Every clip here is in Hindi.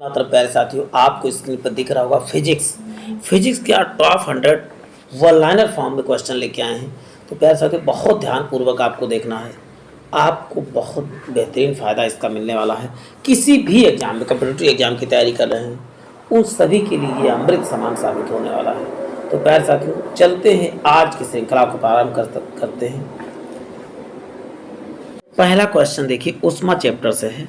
मात्र प्यारे साथियों, आपको स्क्रीन पर दिख रहा होगा फिजिक्स। फिजिक्स के टॉप 100 वन लाइनर फॉर्म में क्वेश्चन लेके आए हैं। तो प्यारे साथियों, बहुत ध्यानपूर्वक आपको देखना है। आपको बहुत बेहतरीन फ़ायदा इसका मिलने वाला है। किसी भी एग्जाम में, कम्पिटिटिव एग्जाम की तैयारी कर रहे हैं, उन सभी के लिए ये अमृत समान साबित होने वाला है। तो प्यारे साथियों, चलते हैं आज की श्रृंखला को प्रारंभ करते हैं। पहला क्वेश्चन देखिए, उष्मा चैप्टर से है।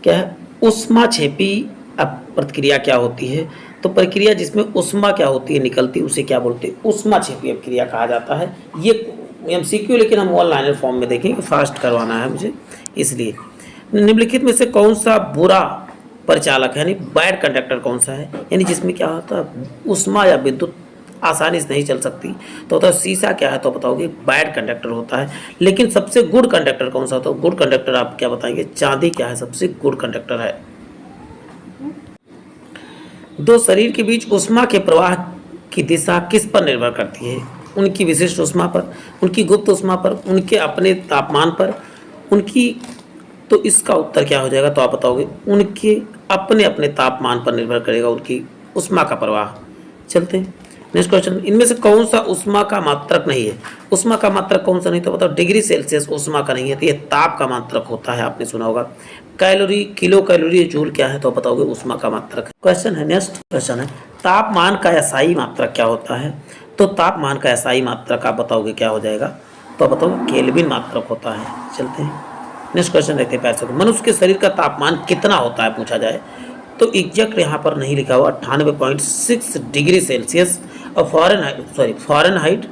क्या है? ऊष्माक्षेपी प्रतिक्रिया क्या होती है? तो प्रक्रिया जिसमें ऊष्मा क्या होती है निकलती, उसे क्या बोलते हैं? ऊष्माक्षेपी अभिक्रिया कहा जाता है। ये एमसीक्यू, लेकिन हम वन लाइनर फॉर्म में देखेंगे, फास्ट करवाना है मुझे, इसलिए निम्नलिखित में से कौन सा बुरा परिचालक है, यानी बैड कंडक्टर कौन सा है? यानी जिसमें क्या होता है, ऊष्मा या विद्युत आसानी से नहीं चल सकती। तो होता है शीशा। क्या है तो बताओगे बैड कंडक्टर होता है। लेकिन सबसे गुड कंडक्टर कौन सा होता है? गुड कंडक्टर आप क्या बताएंगे? चांदी क्या है सबसे गुड कंडक्टर है। दो शरीर के बीच ऊष्मा के प्रवाह की दिशा किस पर निर्भर करती है? उनकी विशिष्ट ऊष्मा पर, उनकी गुप्त ऊष्मा पर, उनके अपने तापमान पर, उनकी। तो इसका उत्तर क्या हो जाएगा तो आप बताओगे उनके अपने अपने तापमान पर निर्भर करेगा उनकी ऊष्मा का प्रवाह। चलते हैं नेक्स्ट क्वेश्चन। इनमें से कौन सा ऊष्मा का मात्रक नहीं है? ऊष्मा का मात्रक कौन सा नहीं? तो बताओ डिग्री सेल्सियस ऊष्मा का नहीं है, तो ये ताप का मात्रक होता है, आपने सुना होगा। कैलोरी, किलो कैलोरी, जूल क्या है तो बताओगे ऊष्मा का मात्रक। क्वेश्चन है, नेक्स्ट क्वेश्चन है, तापमान का एसआई मात्रक क्या होता है? तो तापमान का एसआई मात्रक आप बताओगे क्या हो जाएगा तो बताओगे केल्विन मात्रक होता है। चलते हैं नेक्स्ट क्वेश्चन देखते हैं। पैसे मनुष्य के शरीर का तापमान कितना होता है पूछा जाए तो एग्जैक्ट यहाँ पर नहीं लिखा हुआ, 98.6 डिग्री सेल्सियस। और फॉरेनहाइट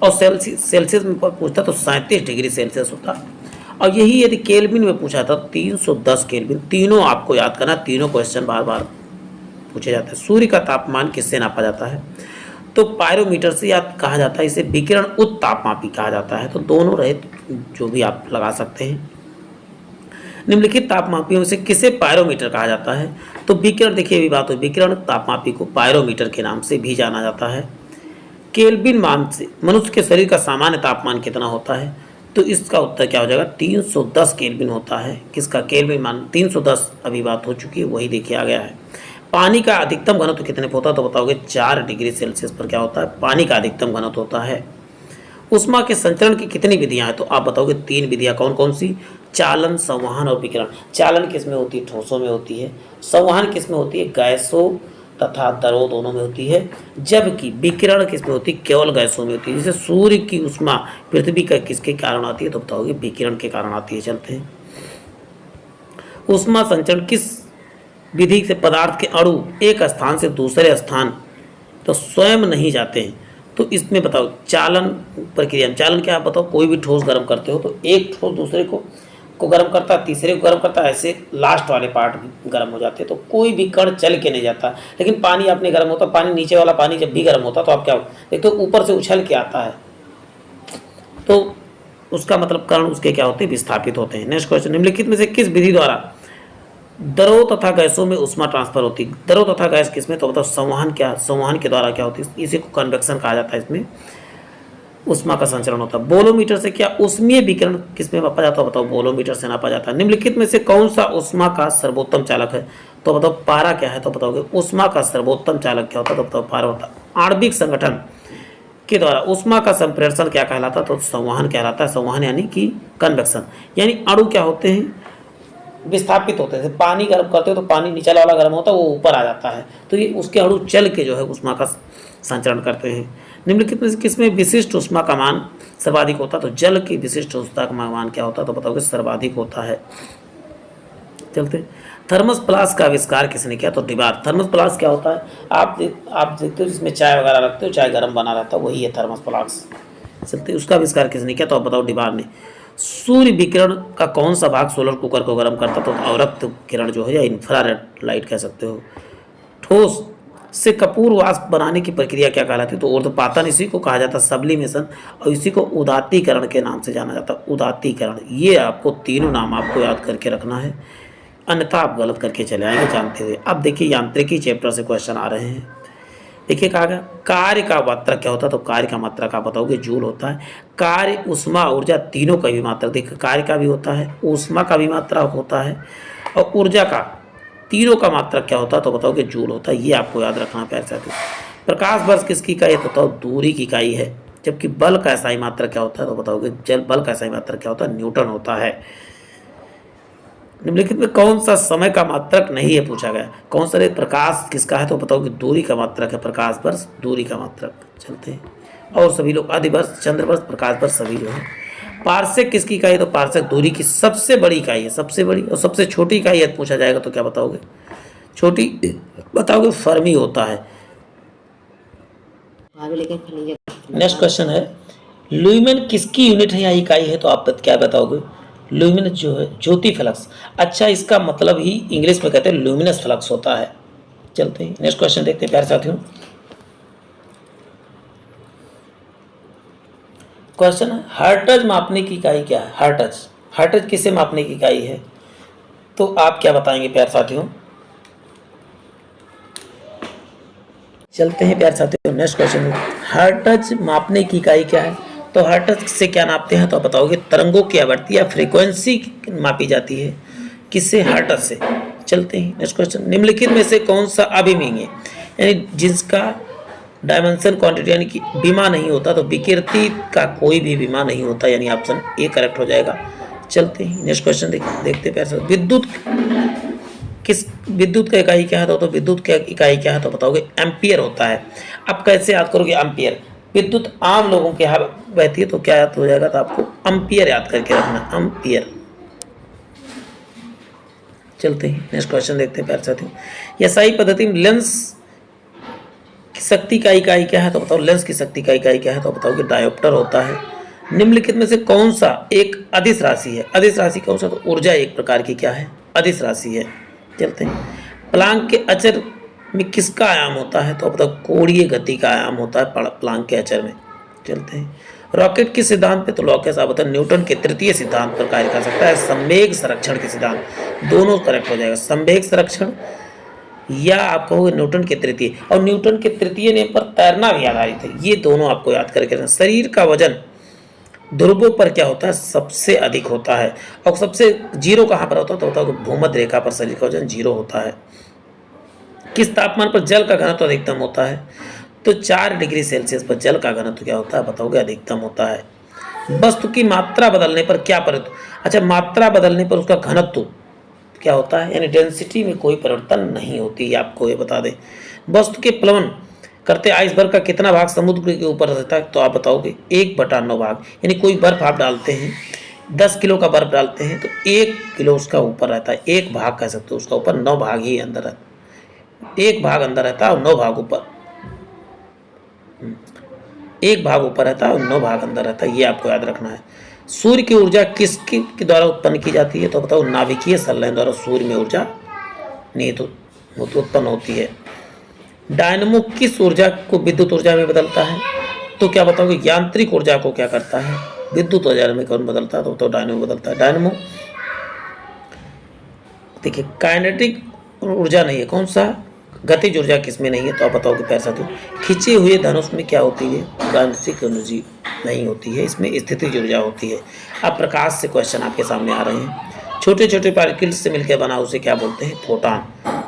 और सेल्सियस में पूछता तो 37 डिग्री सेल्सियस होता। और यही यदि केल्विन में पूछा था 310 केल्विन। तीनों आपको याद करना, तीनों क्वेश्चन बार बार पूछे जाते हैं। सूर्य का तापमान किससे नापा जाता है? तो पायरोमीटर से याद कहा जाता है, इसे विकिरण उत्तापमापी कहा जाता है। तो दोनों रहे जो भी आप लगा सकते हैं। निम्नलिखित तापमापियों से किसे पायरोमीटर कहा जाता है? तो विकिरण, देखिए अभी बात हुई, विकिरण तापमापी को पायरोमीटर के नाम से भी जाना जाता है। केल्विन मान से मनुष्य के शरीर का सामान्य तापमान कितना होता है? तो इसका उत्तर क्या हो जाएगा? 310 केल्विन होता है। किसका केल्विन मान? 310 अभी बात हो चुकी है, वही देखिए आ गया है। पानी का अधिकतम घनत्व कितने पर होता है? तो बताओगे 4 डिग्री सेल्सियस पर क्या होता है? पानी का अधिकतम घनत्व होता है। ऊष्मा के संचरण की कितनी विधियां हैं? तो आप बताओगे 3 विधियां। कौन कौन सी? चालन, संवहन और विकिरण। चालन किस में होती है? ठोसों में होती है। संवहन किस में होती है? गैसों तथा द्रवों दोनों में होती है। जबकि विकिरण किस में होती है? केवल गैसों में होती है। जैसे सूर्य की ऊष्मा पृथ्वी का किसके कारण आती है? तो बताओगे विकिरण के कारण आती है। चलते हैं, ऊष्मा संचरण किस विधि से पदार्थ के अणु एक स्थान से दूसरे स्थान तो स्वयं नहीं जाते हैं? तो इसमें बताओ चालन प्रक्रिया। चालन क्या आप बताओ? कोई भी ठोस गर्म करते हो तो एक ठोस दूसरे को गर्म करता है, तीसरे को गर्म करता है, ऐसे लास्ट वाले पार्ट गर्म हो जाते हैं। तो कोई भी कण चल के नहीं जाता। लेकिन पानी अपने गर्म होता, पानी नीचे वाला पानी जब भी गर्म होता तो आप क्या देखते हो? ऊपर से उछल के आता है। तो उसका मतलब कण उसके क्या होते हैं? विस्थापित होते हैं। नेक्स्ट क्वेश्चन, निम्नलिखित में से किस विधि द्वारा द्रव तथा गैसों में ऊष्मा ट्रांसफर होती है? द्रव तथा गैस किसमें? तो बताओ संवहन। क्या संवहन के द्वारा क्या होती है? इसी को कन्वेक्शन कहा जाता है। इसमें ऊष्मा का संचरण होता है। बोलोमीटर से क्या ऊष्मीय विकिरण किसमें मापा जाता है? बताओ बोलोमीटर से नापा जाता है। निम्नलिखित में से कौन सा ऊष्मा का सर्वोत्तम चालक है? तो बताओ पारा क्या है? तो बताओगे ऊष्मा का सर्वोत्तम चालक क्या होता है? तो बताओ पारा होता है। आणविक संगठन के द्वारा ऊष्मा का संप्रेषण क्या कहलाता है? तो संवहन कहलाता है। संवहन यानी कि कन्वेक्शन, यानी अणु क्या होते हैं? विस्थापित होते हैं। पानी गर्म करते हो तो पानी नीचे वाला गर्म होता है, वो ऊपर आ जाता है। तो ये उसके अणु चल के जो है ऊष्मा का संचरण करते हैं। निम्नलिखित में से किसमें विशिष्ट ऊष्मा का मान सर्वाधिक होता है? तो जल की विशिष्ट ऊष्मा का मान क्या होता है? तो बताओगे सर्वाधिक होता है। चलते हैं, थर्मस फ्लास्क का आविष्कार किसने किया? तो डिबार। थर्मस फ्लास्क क्या होता है? आप देखते हो जिसमें चाय वगैरह रखते हो, चाय गर्म बना रहता है, वही है थर्मस फ्लास्क। चलते, उसका आविष्कार किसने किया? तो आप बताओ डिबार ने। सूर्य विकिरण का कौन सा भाग सोलर कुकर को गर्म करता? तो अवरक्त किरण जो है, या इंफ्रारेड लाइट कह सकते हो। ठोस से कपूर वाष्प बनाने की प्रक्रिया क्या कहलाती है? तो ऊर्ध्वपातन, इसी को कहा जाता है सब्लिमेशन, और इसी को उदात्तीकरण के नाम से जाना जाता है। उदात्तीकरण, ये आपको तीनों नाम आपको याद करके रखना है, अन्यथा आप गलत करके चले आएंगे जानते हुए। अब देखिए यांत्रिकी चैप्टर से क्वेश्चन आ रहे हैं। देखिए कहा गया कार्य का मात्रक क्या होता है? तो कार्य का मात्रक आप बताओगे जूल होता है। कार्य, ऊष्मा, ऊर्जा तीनों का भी मात्रक। देखिए कार्य का भी होता है, ऊष्मा का भी मात्रक होता है, और ऊर्जा का तीनों का मात्रक क्या होता है तो बताओगे जूल होता है। ये आपको याद रखना है प्यारे साथियों। प्रकाश वर्ष किसकी इकाई है तो बताओ दूरी की इकाई है। जबकि बल का SI मात्रक क्या होता है तो बताओगे जल बल का SI मात्रक क्या होता है न्यूटन होता है। निम्नलिखित में कौन सा समय का मात्रक नहीं है पूछा गया। कौन सा प्रकाश किसका है तो बताओगे दूरी का मात्रक है। प्रकाश वर्ष दूरी का मात्रक। चलते हैं और सभी लोग अधिवर्ष चंद्र वर्ष प्रकाश वर्ष सभी जो है। पारसेक किसकी इकाई है तो पारसेक दूरी की सबसे बड़ी इकाई है। सबसे बड़ी और सबसे छोटी इकाई है पूछा जाएगा तो क्या बताओगे छोटी बताओगे फर्मी होता है। नेक्स्ट क्वेश्चन है लुमेन किसकी यूनिट है या इकाई है तो आप क्या बताओगे। लुमिनस जो है ज्योति फ्लक्स। अच्छा इसका मतलब ही इंग्लिश में कहते हैं लुमिनस फ्लक्स होता है। चलते हैं नेक्स्ट क्वेश्चन देखते हैं प्यारे साथियों। क्वेश्चन है हर्ट्ज मापने की इकाई क्या है। हर्ट्ज किसे मापने की इकाई है तो आप क्या बताएंगे प्यारे साथियों। चलते हैं प्यारे साथियों नेक्स्ट क्वेश्चन। हर्ट्ज मापने की इकाई क्या है तो हर्ट्ज से क्या नापते हैं तो आप बताओगे तरंगों की आवृत्ति या फ्रीक्वेंसी मापी जाती है किससे हर्ट्ज से। चलते हैं नेक्स्ट क्वेश्चन। निम्नलिखित में से कौन सा अभिमीय यानी जिसका डायमेंशन क्वांटिटी यानी कि बीमा नहीं होता तो विकृति का कोई भी बीमा नहीं होता यानी ऑप्शन ए करेक्ट हो जाएगा। चलते हैं नेक्स्ट क्वेश्चन देखते हैं। विद्युत का इकाई क्या है तो विद्युत का इकाई क्या है तो बताओगे एम्पियर होता है। अब कैसे याद करोगे एम्पियर। विद्युत आम लोगों के यहाँ बहती है तो क्या याद हो जाएगा तो आपको एम्पियर याद करके रखना एम्पियर। चलते हैं नेक्स्ट क्वेश्चन देखते हैं प्यारे साथियों। एसआई पद्धति में लेंस की शक्ति का इकाई क्या है तो बताओ लेंस की शक्ति का इकाई क्या है तो बताओगे डायोप्टर होता है। निम्नलिखित में से कौन सा एक अदिश राशि है। अदिश राशि कौन सा तो ऊर्जा एक प्रकार की क्या है अदिश राशि है। चलते हैं प्लांक के अचर में किसका आयाम होता है तो बताओ कोणीय गति का आयाम होता है प्लांक के अचर में। चलते हैं रॉकेट के सिद्धांत पे तो लॉकेट आप बताओ न्यूटन के तृतीय सिद्धांत पर कार्य कर सकता है। संवेग संरक्षण के सिद्धांत दोनों करेक्ट हो जाएगा। संवेग संरक्षण या आप कहोगे न्यूटन के तृतीय और न्यूटन के तृतीय नियम पर तैरना भी आधारित है। ये दोनों आपको याद करके रखना। शरीर का वजन ध्रुवों पर क्या होता है सबसे अधिक होता है और सबसे जीरो कहाँ पर होता है तो बताओ भूमध्य रेखा पर शरीर का वजन जीरो होता है। किस तापमान पर जल का घनत्व अधिकतम होता है तो 4 डिग्री सेल्सियस पर जल का घनत्व क्या होता है बताओगे अधिकतम होता है। वस्तु की मात्रा बदलने पर क्या परिवर्तन। अच्छा मात्रा बदलने पर उसका घनत्व क्या होता है यानी डेंसिटी में कोई परिवर्तन नहीं होती। आपको ये बता दें वस्तु के प्लवन करते आइसबर्ग का कितना भाग समुद्र के ऊपर रहता है तो आप बताओगे 1/9 भाग। यानी कोई बर्फ आप डालते हैं 10 किलो का बर्फ डालते हैं तो 1 किलो उसका ऊपर रहता है। 1 भाग कह सकते हो उसका ऊपर 9 भाग ही अंदर रहता है। 1 भाग अंदर रहता है और 9 भाग ऊपर 1 भाग ऊपर रहता है और 9 भाग अंदर रहता है। ये आपको याद रखना है। सूर्य की ऊर्जा किसके द्वारा उत्पन्न की जाती है तो बताओ नाभिकीय संलयन द्वारा सूर्य में ऊर्जा निहित उत्पन्न होती है। डायनमो किस ऊर्जा को विद्युत ऊर्जा में बदलता है तो क्या बताओगे यांत्रिक ऊर्जा को क्या करता है विद्युत ऊर्जा में कौन बदलता है तो बताओ डायनमो बदलता है। डायनमो देखिए काइनेटिक ऊर्जा नहीं है। कौन सा गतिज ऊर्जा किसमें नहीं है तो आप बताओगे प्यारे साथियों खिंचे हुए धनुष में क्या होती है यांत्रिक एनर्जी नहीं होती है इसमें स्थितिज ऊर्जा होती है। अब प्रकाश से क्वेश्चन आपके सामने आ रहे हैं। छोटे छोटे पार्टिकल्स से मिलकर बना उसे क्या बोलते हैं फोटॉन।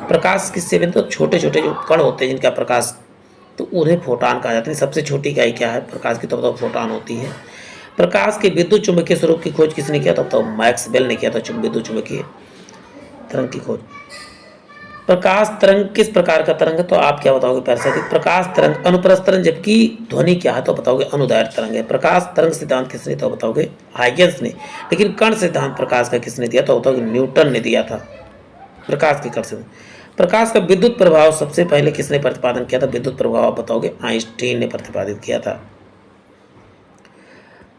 प्रकाश किससे बनते तो छोटे छोटे जो कण होते हैं जिनका प्रकाश तो उन्हें फोटॉन कहा जाता है। सबसे छोटी इकाई क्या है प्रकाश की तो बताओ फोटॉन होती है। प्रकाश के विद्युत चुंबकीय स्वरूप की खोज किसने किया तो बताओ मैक्सवेल ने किया था विद्युत चुंबकीय तरंग की खोज। प्रकाश तरंग किस प्रकार का तरंग है तो आप क्या बताओगे प्यारे साथी प्रकाश तरंग अनुप्रस्थ तरंग जबकि ध्वनि क्या है तो बताओगे अनुदैर्घ्य तरंग है। प्रकाश तरंग सिद्धांत किसने तो बताओगे हाइगेंस ने। लेकिन कण सिद्धांत प्रकाश का किसने दिया तो बताओगे न्यूटन ने दिया था प्रकाश के कण सिद्धांत। प्रकाश का विद्युत प्रभाव सबसे पहले किसने प्रतिपादन किया था विद्युत प्रभाव आप बताओगे आइंस्टीन ने प्रतिपादित किया था।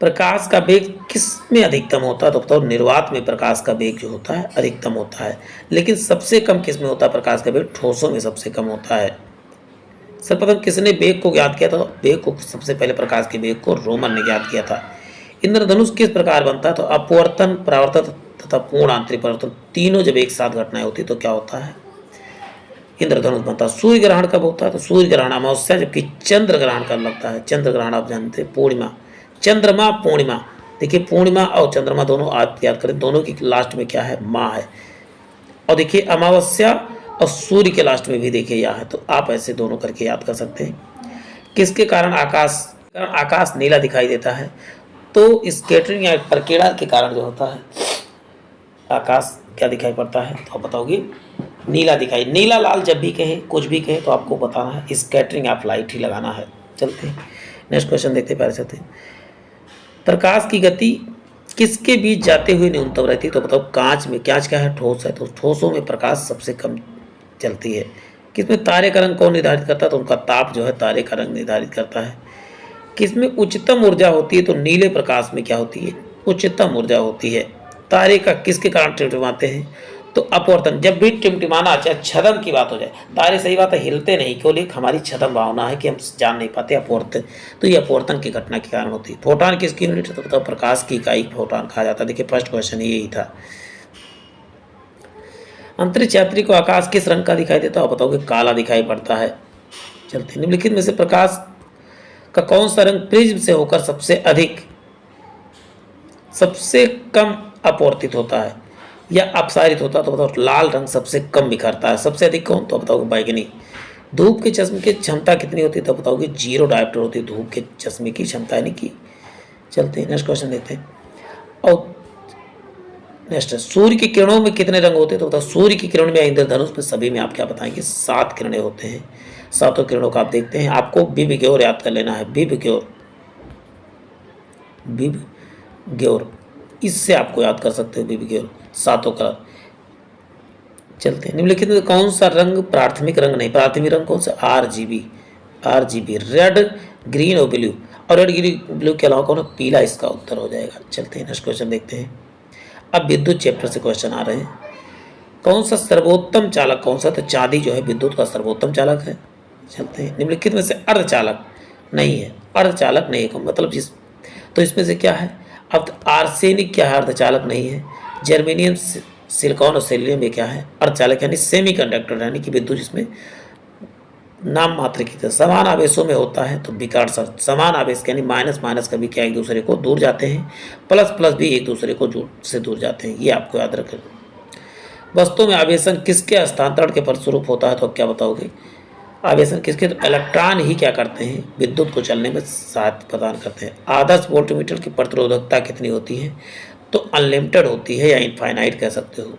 प्रकाश का वेग किस में अधिकतम होता है तो बताओ निर्वात में प्रकाश का वेग जो होता है अधिकतम होता है। लेकिन सबसे कम किस में होता है प्रकाश का वेग ठोसों में सबसे कम होता है। सर्वप्रथम किसने वेग को ज्ञात किया था वेग को सबसे पहले प्रकाश के वेग को रोमन ने ज्ञात किया था। इंद्रधनुष किस प्रकार बनता है तो अपवर्तन परावर्तन तथा पूर्ण आंतरिक परिवर्तन तीनों जब एक साथ घटनाएं होती तो क्या होता है इंद्रधनुष बनता है। सूर्य ग्रहण कब होता है तो सूर्य ग्रहण अमावस्या जबकि चंद्र ग्रहण कब लगता है। चंद्र ग्रहण आप जानते हैं पूर्णिमा चंद्रमा पूर्णिमा। देखिए पूर्णिमा और चंद्रमा दोनों आप याद करें दोनों की लास्ट में क्या है माँ है। और देखिए अमावस्या और सूर्य के लास्ट में भी देखिए या है, तो आप ऐसे दोनों करके याद कर सकते हैं। किसके कारण आकाश नीला दिखाई देता है? तो स्कैटरिंग या प्रकीर्णन के कारण जो होता है आकाश क्या दिखाई पड़ता है, तो आप बताओगे नीला दिखाई। नीला लाल जब भी कहे, कुछ भी कहे, तो आपको बताना है स्कैटरिंग ऑफ लाइट ही लगाना है। चलते हैं नेक्स्ट क्वेश्चन देखते प्यारे साथी। प्रकाश की गति किसके बीच जाते हुए न्यूनतम रहती है? तो बताओ कांच में। कांच क्या है? ठोस है, तो ठोसों में प्रकाश सबसे कम चलती है। किसमें तारे का रंग कौन निर्धारित करता है? तो उनका ताप जो है तारे का रंग निर्धारित करता है। किसमें उच्चतम ऊर्जा होती है? तो नीले प्रकाश में क्या होती है? उच्चतम ऊर्जा होती है। तारे का किसके कारण टिमटिमाते हैं? तो अपवर्तन। जब भी टिमटिमाना चाहे छदम की बात हो जाए, तारे सही बात है हिलते नहीं, क्यों? एक हमारी छदम भावना है कि हम जान नहीं पाते अपवर्तन, तो ये अपवर्तन की घटना के कारण होती है। फोटॉन किसकी यूनिट है? तो बताओ प्रकाश की इकाई फोटॉन कहा जाता है। देखिए फर्स्ट क्वेश्चन यही था। अंतरिक्ष यात्री को आकाश किस रंग का दिखाई देता है? आप बताओगे काला दिखाई पड़ता है। चलते निम्नलिखित में से प्रकाश का कौन सा रंग प्रिज्म से होकर सबसे कम अपवर्तित होता है या अपसारित होता है? तो बताओ लाल रंग सबसे कम बिखरता है। सबसे अधिक कौन? तो बताओगे बैगनी। धूप के चश्मे की क्षमता कितनी होती है? तो बताओगे 0 डायोप्टर होती है धूप के चश्मे की क्षमता, यानी कि। चलते हैं नेक्स्ट क्वेश्चन देखते हैं। और नेक्स्ट है सूर्य की किरणों में कितने रंग होते हैं? तो बताओ सूर्य की किरण में इंद्रधनुष में सभी में आप क्या बताएंगे? 7 किरणें होते हैं। 7 किरणों का आप देखते हैं। आपको बिब ग्योर याद कर लेना है। बिब ग्योर, इससे आपको याद कर सकते हो बिब ग्योर, 7 कलर। चलते हैं निम्नलिखित में कौन सा रंग प्राथमिक रंग नहीं? प्राथमिक रंग कौन सा? आरजीबी, रेड, ग्रीन और ब्लू। और रेड ग्रीन ब्लू के अलावा कौन? पीला इसका उत्तर हो जाएगा। चलते हैं नेक्स्ट क्वेश्चन देखते हैं। अब विद्युत चैप्टर से क्वेश्चन आ रहे हैं। कौन सा सर्वोत्तम चालक कौन सा? तो चांदी जो है विद्युत का सर्वोत्तम चालक है। चलते हैं निम्नलिखित में से अर्धचालक नहीं है। अर्धचालक नहीं है मतलब तो इसमें से क्या है? अब आर्सेनिक क्या है? अर्धचालक नहीं है। जर्मेनियम, सिलिकॉन और सेलियम ये क्या है? अर्धचालक यानी सेमीकंडक्टर, यानी कि विद्युत जिसमें नाम मात्र की तरह समान आवेशों में होता है। तो विकर्ण समान आवेश यानी माइनस माइनस कभी क्या एक दूसरे को दूर जाते हैं, प्लस प्लस भी एक दूसरे को से दूर जाते हैं, ये आपको याद रखें। वस्तु में आवेशन किसके हस्तांतरण के फलस्वरूप होता है? तो क्या बताओगे? आवेशन किसके? तो इलेक्ट्रॉन ही क्या करते हैं? विद्युत को चलने में साथ प्रदान करते हैं। आदर्श वोल्टमीटर की प्रतिरोधकता कितनी होती है? तो अनलिमिटेड होती है या इनफाइनाइट कह सकते हो।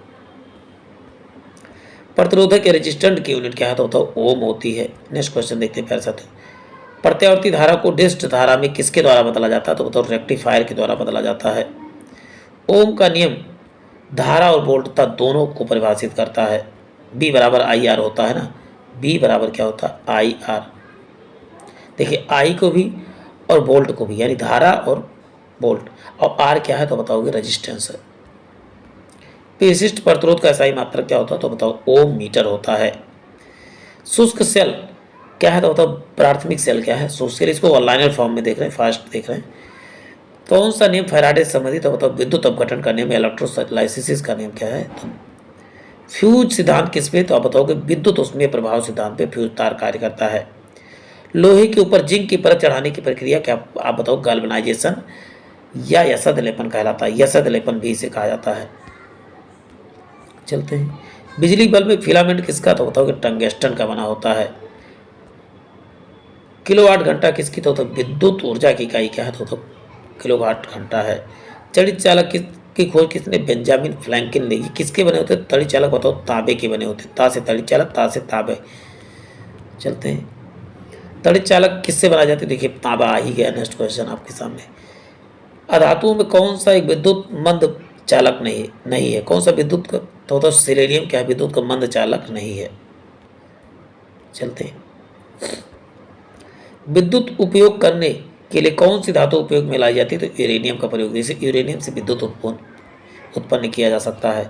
प्रतिरोधक या रेजिस्टेंट की यूनिट क्या है? तो बताओ ओम होती है। नेक्स्ट क्वेश्चन देखते हैं प्यारे साथियों। प्रत्यावर्ती धारा को डिस्ट धारा में किसके द्वारा बदला जाता है? तो बताओ रेक्टिफायर के द्वारा बदला जाता है। ओम का नियम धारा और वोल्टता दोनों को परिभाषित करता है। बी बराबर आई आर होता है ना। बी बराबर क्या होता है? I R. देखिए आई को भी और वोल्ट को भी, यानी धारा और वोल्ट। और आर क्या है? तो बताओगे रेजिस्टेंस है। विशिष्ट प्रतिरोध का एसआई मात्रक क्या होता है? तो बताओ ओम मीटर होता है। शुष्क सेल क्या है? तो बताओ प्राथमिक सेल क्या है? शुष्क सेल। इसको लाइनर फॉर्म में देख रहे हैं, फास्ट देख रहे हैं। कौन सा नियम फैराडे से संबंधित? तो बताओ विद्युत अपघटन का नियम, इलेक्ट्रोलाइसिस का नियम क्या है? तो फ्यूज सिद्धांत किस पे? तो आप बताओगे विद्युत ऊष्मीय प्रभाव सिद्धांत पे फ्यूज तार कार्य करता है। लोहे के ऊपर जिंक की परत चढ़ाने की प्रक्रिया क्या? आप बताओ गैल्वेनाइजेशन या यसद लेपन कहलाता है। यसद लेपन भी इसे कहा जाता है। चलते हैं बिजली बल्ब में फिलामेंट किसका? तो बताओगे टंगस्टन का बना होता है। किलोवाट घंटा किसकी? तो विद्युत ऊर्जा की इकाई क्या है? तो किलोवाट घंटा है। चलित चालक की खोज किसने? बेंजामिन फ्रैंकलिन ने। किसके बने होते? तड़ित चालक बताओ तांबे के बने होते। ता से तड़ित चालक, ता से तांबे। चलते हैं तड़ित चालक किससे बनाए जाते? देखिए तांबा आ ही गया। नेक्स्ट क्वेश्चन आपके सामने। अधातुओं में कौन सा एक विद्युत मंद चालक नहीं है? कौन सा विद्युत का? तो सेलेनियम क्या है? विद्युत का मंद चालक नहीं है। चलते हैं विद्युत उपयोग करने के लिए कौन सी धातु उपयोग में लाई जाती है? तो यूरेनियम का प्रयोग। जैसे यूरेनियम से विद्युत उत्पन्न किया जा सकता है।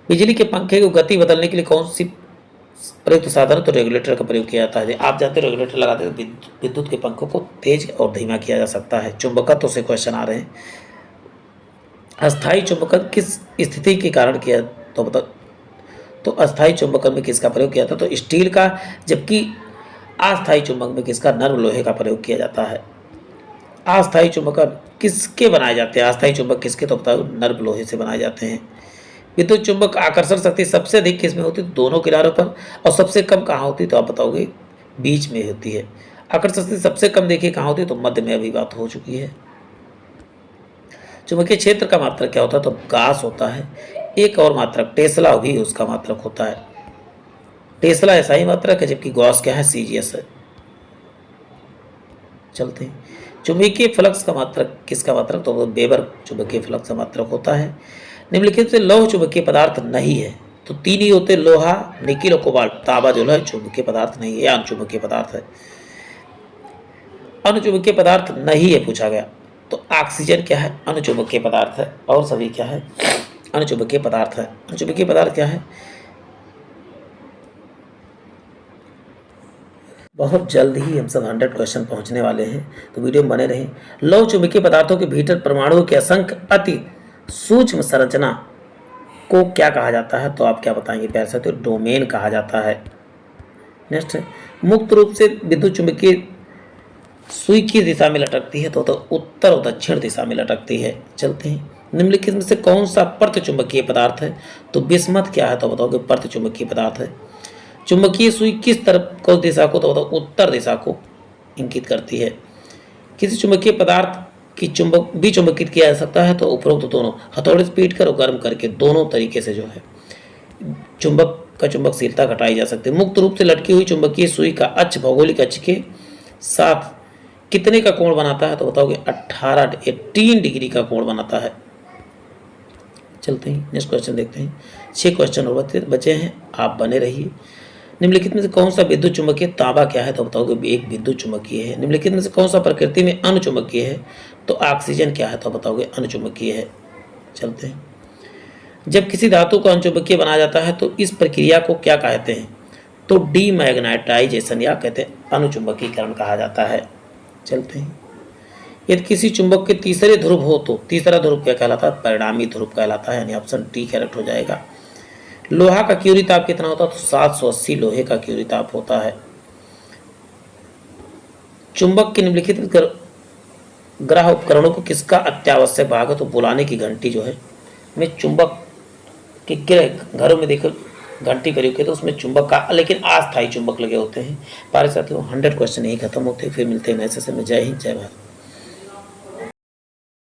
बिजली के पंखे को गति बदलने के लिए कौन सी प्रयुक्त साधन? तो रेगुलेटर का प्रयोग किया जाता है। आप जानते हैं रेगुलेटर लगाते हैं विद्युत के पंखों को तेज और धीमा किया जा सकता है। चुंबकत्व से क्वेश्चन आ रहे हैं। अस्थायी चुंबकन किस स्थिति के कारण किया? तो बताओ तो अस्थायी चुंबकन में किसका प्रयोग किया था? तो स्टील का। जबकि अस्थायी चुंबक में किसका? नर्म लोहे का प्रयोग किया जाता है। अस्थायी चुंबकन किसके बनाए जाते हैं? अस्थायी चुंबक किसके? तो बताओ नर्म लोहे से बनाए जाते हैं। विद्युत चुंबक आकर्षण शक्ति सबसे अधिक किस में होती है? दोनों किनारों पर। और सबसे कम कहाँ होती है? तो आप बताओगे बीच में होती है। आकर्षण शक्ति सबसे कम देखिए कहाँ होती है? तो मध्य में, अभी बात हो चुकी है। चुंबकीय क्षेत्र का मात्रक क्या होता है? तो गास होता है। एक और मात्रक टेस्ला भी उसका मात्रक होता है। टेस्ला ऐसा ही मात्रक है, जबकि गॉस क्या है? सीजीएस है। चलते हैं। चुंबकीय फ्लक्स का मात्रक किसका मात्रक? तो वेबर चुंबकीय फ्लक्स का मात्रक होता है। निम्नलिखित से लौह चुंबकीय पदार्थ नहीं है। तो तीन ही होते, लोहा, निकिल और कोबाल्ट। तांबा जो है चुंबकीय पदार्थ नहीं है, अनुचुंबकीय पदार्थ है। अनुचुंबकीय पदार्थ नहीं है पूछा गया, तो ऑक्सीजन क्या है? अनुचुंबकीय पदार्थ है। और सभी क्या है? अनुचुंबकीय पदार्थ है। अनुचुंबकीय पदार्थ क्या है? बहुत जल्द ही हम सब 100 क्वेश्चन पहुंचने वाले हैं, तो वीडियो में बने रहें। लौह चुंबकीय पदार्थों के भीतर परमाणुओं की असंख्य अति सूक्ष्म संरचना को क्या कहा जाता है? तो आप क्या बताएंगे प्यार से? तो डोमेन कहा जाता है। नेक्स्ट है, मुक्त रूप से विद्युत चुंबकीय सुई किस दिशा में लटकती है? तो उत्तर और दक्षिण दिशा में लटकती है। चलते हैं। निम्नलिखित में से कौन सा पर्त चुंबकीय पदार्थ है? तो बिस्मथ क्या है? तो बताओगे पर्त चुंबकीय पदार्थ है। चुंबकीय सुई किस तरफ को दिशा को? तो बताओ उत्तर दिशा को इंगित करती है। किसी चुंबकीय पदार्थ की चुंबक भी चुंबकित किया जा सकता है? तो उपरोक्त दोनों, हथौड़े से पीट कर और गर्म करके, दोनों तरीके से जो है चुंबक का चुंबकशीलता घटाई जा सकती है। मुक्त रूप से लटकी हुई चुंबकीय सुई का अक्ष भौगोलिक अक्ष के साथ कितने का कोण बनाता है? तो बताओगे 18 डिग्री का कोण बनाता है। चलते हैं, नेक्स्ट क्वेश्चन देखते हैं। 6 क्वेश्चन और बचे हैं, आप बने रहिए। निम्नलिखित में से कौन सा विद्युत चुंबकीय? तांबा क्या है? तो बताओगे एक विद्युत चुंबकीय है। निम्नलिखित में से कौन सा प्रकृति में अनुचुंबकीय है? तो ऑक्सीजन क्या है? तो बताओगे अनुचुंबकीय है। चलते हैं। जब किसी धातु को अनुचुंबकीय बनाया जाता है तो इस प्रक्रिया को क्या कहते हैं? तो डीमैग्नेटाइजेशन या कहते हैं अनुचुंबकीकरण कहा जाता है। चलते हैं। यदि किसी चुंबक के तीसरे ध्रुव हो तो तीसरा ध्रुव क्या कहलाता है? परिणामी ध्रुव कहलाता है, यानी ऑप्शन डी करेक्ट हो जाएगा। लोहा का क्यूरी ताप कितना होता है? तो 780 लोहे का क्यूरी ताप होता है। चुंबक के निम्नलिखित ग्रह उपकरणों को किसका अत्यावश्यक भाग है? तो बुलाने की घंटी जो है में चुंबक के ग्रह घरों में देखो घंटी प्रयोग की, तो उसमें चुंबक का, लेकिन अस्थायी चुंबक लगे होते हैं। पारे साथियों 100 क्वेश्चन यही खत्म होते हैं। फिर मिलते हैं नए सेशन में। जय हिंद, जय भारत।